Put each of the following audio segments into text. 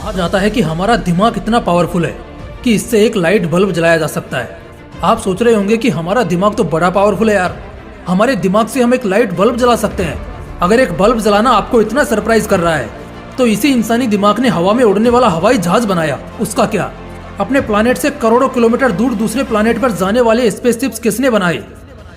कहा जाता है कि हमारा दिमाग इतना पावरफुल है कि इससे एक लाइट बल्ब जलाया जा सकता है। आप सोच रहे होंगे कि हमारा दिमाग तो बड़ा पावरफुल है यार, हमारे दिमाग से हम एक लाइट बल्ब जला सकते हैं। अगर एक बल्ब जलाना आपको इतना सरप्राइज कर रहा है तो इसी इंसानी दिमाग ने हवा में उड़ने वाला हवाई जहाज बनाया, उसका क्या? अपने प्लानेट से करोड़ों किलोमीटर दूर दूसरे प्लानेट पर जाने वाले स्पेसशिप्स किसने बनाए?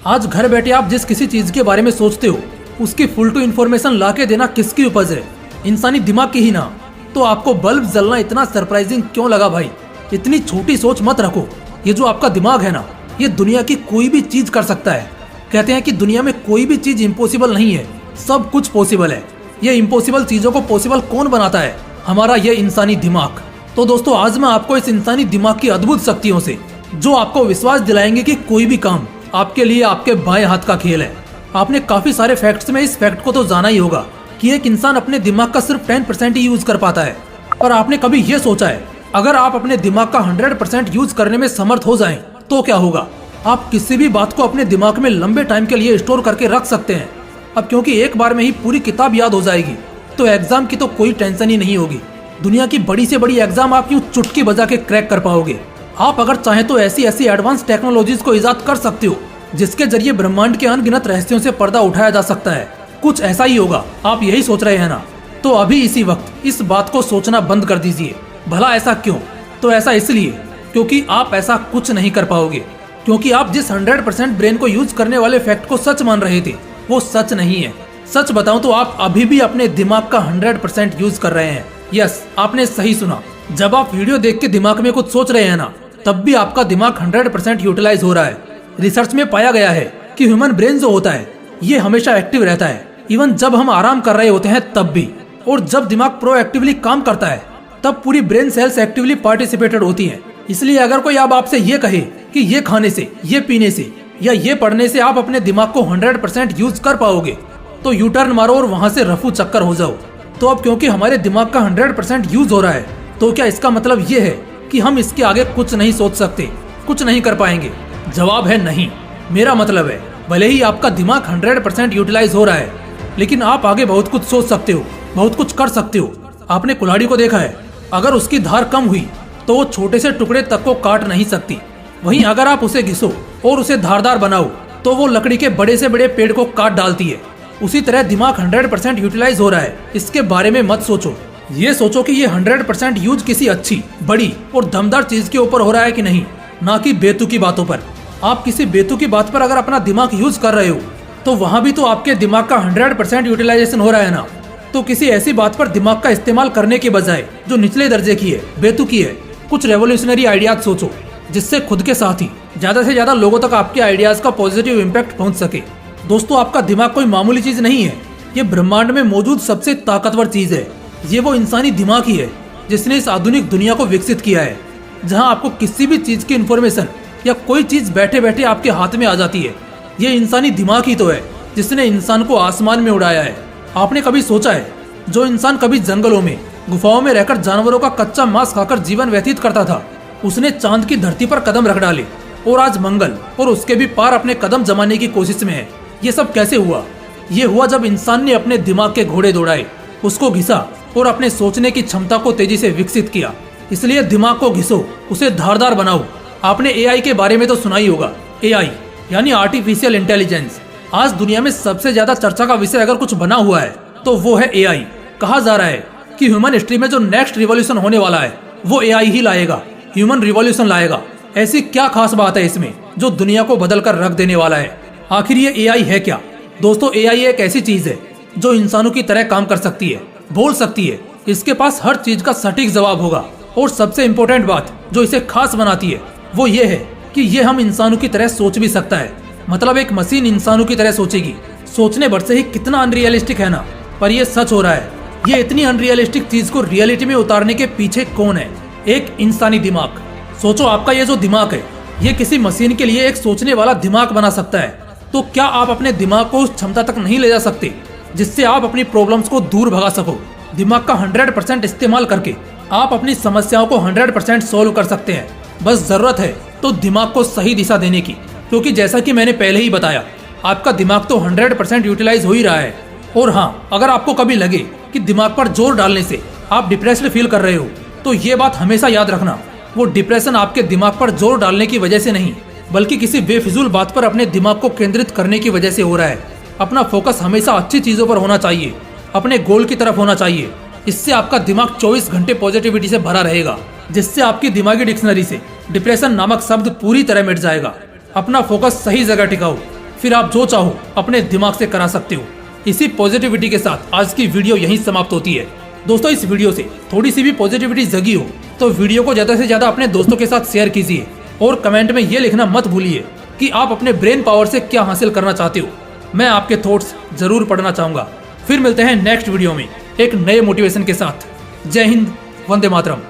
आज घर बैठे आप जिस किसी चीज के बारे में सोचते हो उसकी फुल टू इन्फॉर्मेशन ला के देना किसकी उपज है? इंसानी दिमाग की ही ना। तो आपको बल्ब जलना इतना सरप्राइजिंग क्यों लगा भाई? इतनी छोटी सोच मत रखो। ये जो आपका दिमाग है ना, ये दुनिया की कोई भी चीज कर सकता है। कहते हैं कि दुनिया में कोई भी चीज इम्पॉसिबल नहीं है, सब कुछ पॉसिबल है। ये इम्पॉसिबल चीजों को पॉसिबल कौन बनाता है? हमारा ये इंसानी दिमाग। तो दोस्तों, आज मैं आपको इस इंसानी दिमाग की अद्भुत शक्तियों से, जो आपको विश्वास दिलाएंगे कि कोई भी काम आपके लिए आपके बाएं हाथ का खेल है। आपने काफी सारे फैक्ट्स में इस फैक्ट को तो जाना ही होगा कि एक इंसान अपने दिमाग का सिर्फ 10% ही यूज कर पाता है। और आपने कभी ये सोचा है, अगर आप अपने दिमाग का 100% यूज करने में समर्थ हो जाएं, तो क्या होगा? आप किसी भी बात को अपने दिमाग में लंबे टाइम के लिए स्टोर करके रख सकते हैं। अब क्योंकि एक बार में ही पूरी किताब याद हो जाएगी, तो एग्जाम की तो कोई टेंशन ही नहीं होगी। दुनिया की बड़ी से बड़ी एग्जाम आप यूं चुटकी बजा के क्रैक कर पाओगे। आप अगर चाहें तो ऐसी ऐसी एडवांस टेक्नोलॉजीज को इजाद कर सकते हो जिसके जरिए ब्रह्मांड के अनगिनत रहस्यों से पर्दा उठाया जा सकता है। कुछ ऐसा ही होगा, आप यही सोच रहे हैं ना? तो अभी इसी वक्त इस बात को सोचना बंद कर दीजिए। भला ऐसा क्यों? तो ऐसा इसलिए क्योंकि आप ऐसा कुछ नहीं कर पाओगे, क्योंकि आप जिस 100% ब्रेन को यूज करने वाले फैक्ट को सच मान रहे थे, वो सच नहीं है। सच बताऊं तो आप अभी भी अपने दिमाग का 100% यूज कर रहे हैं। यस, आपने सही सुना। जब आप वीडियो देख के दिमाग में कुछ सोच रहे हैं ना, तब भी आपका दिमाग 100% यूटिलाइज हो रहा है। रिसर्च में पाया गया है कि ह्यूमन ब्रेन जो होता है, ये हमेशा एक्टिव रहता है, इवन जब हम आराम कर रहे होते हैं तब भी। और जब दिमाग प्रोएक्टिवली काम करता है, तब पूरी ब्रेन सेल्स एक्टिवली पार्टिसिपेटेड होती हैं। इसलिए अगर कोई आप आपसे ये कहे कि ये खाने से, ये पीने से या ये पढ़ने से आप अपने दिमाग को 100% यूज कर पाओगे, तो यू टर्न मारो और वहाँ से रफू चक्कर हो जाओ। तो अब क्योंकि हमारे दिमाग का 100% यूज हो रहा है, तो क्या इसका मतलब ये है कि हम इसके आगे कुछ नहीं सोच सकते, कुछ नहीं कर पाएंगे? जवाब है नहीं। मेरा मतलब है, भले ही आपका दिमाग 100% यूटिलाइज हो रहा है, लेकिन आप आगे बहुत कुछ सोच सकते हो, बहुत कुछ कर सकते हो। आपने कुल्हाड़ी को देखा है, अगर उसकी धार कम हुई तो वो छोटे से टुकड़े तक को काट नहीं सकती। वहीं अगर आप उसे घिसो और उसे धारदार बनाओ तो वो लकड़ी के बड़े से बड़े पेड़ को काट डालती है। उसी तरह दिमाग 100% यूटिलाइज हो रहा है, इसके बारे में मत सोचो। ये सोचो कि ये 100% यूज किसी अच्छी, बड़ी और दमदार चीज के ऊपर हो रहा है कि नहीं, ना कि बेतुकी बातों पर। आप किसी बेतुकी बात पर अगर अपना दिमाग यूज कर रहे हो, तो वहाँ भी तो आपके दिमाग का 100% यूटिलाइजेशन हो रहा है ना। तो किसी ऐसी बात पर दिमाग का इस्तेमाल करने के बजाय जो निचले दर्जे की है, बेतुकी है, कुछ रेवोल्यूशनरी आइडियाज सोचो, जिससे खुद के साथ ही ज्यादा से ज्यादा लोगों तक आपके आइडियाज का पॉजिटिव इम्पैक्ट पहुंच सके। दोस्तों, आपका दिमाग कोई मामूली चीज नहीं है, ये ब्रह्मांड में मौजूद सबसे ताकतवर चीज है। ये वो इंसानी दिमाग ही है जिसने इस आधुनिक दुनिया को विकसित किया है, जहाँ आपको किसी भी चीज की इन्फॉर्मेशन या कोई चीज बैठे बैठे आपके हाथ में आ जाती है। ये इंसानी दिमाग ही तो है जिसने इंसान को आसमान में उड़ाया है। आपने कभी सोचा है, जो इंसान कभी जंगलों में, गुफाओं में रहकर जानवरों का कच्चा मांस खाकर जीवन व्यतीत करता था, उसने चांद की धरती पर कदम रख डाले और आज मंगल और उसके भी पार अपने कदम जमाने की कोशिश में है। ये सब कैसे हुआ? ये हुआ जब इंसान ने अपने दिमाग के घोड़े दौड़ाए, उसको घिसा और अपने सोचने की क्षमता को तेजी से विकसित किया। इसलिए दिमाग को घिसो, उसे धारदार बनाओ। आपने एआई के बारे में तो सुना ही होगा। एआई यानी आर्टिफिशियल इंटेलिजेंस आज दुनिया में सबसे ज्यादा चर्चा का विषय अगर कुछ बना हुआ है तो वो है एआई। कहा जा रहा है कि ह्यूमन हिस्ट्री में जो नेक्स्ट रिवॉल्यूशन होने वाला है वो एआई ही लाएगा, ह्यूमन रिवॉल्यूशन लाएगा। ऐसी क्या खास बात है इसमें जो दुनिया को बदल कर रख देने वाला है? आखिर ये एआई है क्या? दोस्तों, एआई एक ऐसी चीज है जो इंसानों की तरह काम कर सकती है, बोल सकती है, इसके पास हर चीज का सटीक जवाब होगा। और सबसे इम्पोर्टेंट बात जो इसे खास बनाती है वो ये है कि ये हम इंसानों की तरह सोच भी सकता है। मतलब एक मशीन इंसानों की तरह सोचेगी। सोचने भर से ही कितना अनरियलिस्टिक है ना, पर ये सच हो रहा है। ये इतनी अनरियलिस्टिक चीज को रियलिटी में उतारने के पीछे कौन है? एक इंसानी दिमाग। सोचो, आपका ये जो दिमाग है, ये किसी मशीन के लिए एक सोचने वाला दिमाग बना सकता है। तो क्या आप अपने दिमाग को उस क्षमता तक नहीं ले जा सकते जिससे आप अपनी प्रॉब्लम्स को दूर भगा सको? दिमाग का 100% इस्तेमाल करके आप अपनी समस्याओं को 100% सोल्व कर सकते हैं। बस जरूरत है तो दिमाग को सही दिशा देने की, क्योंकि जैसा कि मैंने पहले ही बताया, आपका दिमाग तो 100% यूटिलाइज हो ही रहा है। और हाँ, अगर आपको कभी लगे कि दिमाग पर जोर डालने से आप डिप्रेस्ड फील कर रहे हो तो ये बात हमेशा याद रखना, वो डिप्रेशन आपके दिमाग पर जोर डालने की वजह से नहीं बल्कि किसी बेफिजूल बात पर अपने दिमाग को केंद्रित करने की वजह से हो रहा है। अपना फोकस हमेशा अच्छी चीजों पर होना चाहिए, अपने गोल की तरफ होना चाहिए। इससे आपका दिमाग 24 घंटे पॉजिटिविटी से भरा रहेगा, जिससे आपकी दिमागी डिक्शनरी से डिप्रेशन नामक शब्द पूरी तरह मिट जाएगा। अपना फोकस सही जगह टिकाओ, फिर आप जो चाहो अपने दिमाग से करा सकते हो। इसी पॉजिटिविटी के साथ आज की वीडियो यहीं समाप्त होती है। दोस्तों, इस वीडियो से थोड़ी सी भी पॉजिटिविटी जगी हो तो वीडियो को ज्यादा से ज्यादा अपने दोस्तों के साथ शेयर कीजिए और कमेंट में ये लिखना मत भूलिए कि आप अपने ब्रेन पावर से क्या हासिल करना चाहते हो। मैं आपके थॉट्स जरूर पढ़ना चाहूंगा। फिर मिलते हैं नेक्स्ट वीडियो में एक नए मोटिवेशन के साथ। जय हिंद, वंदे मातरम।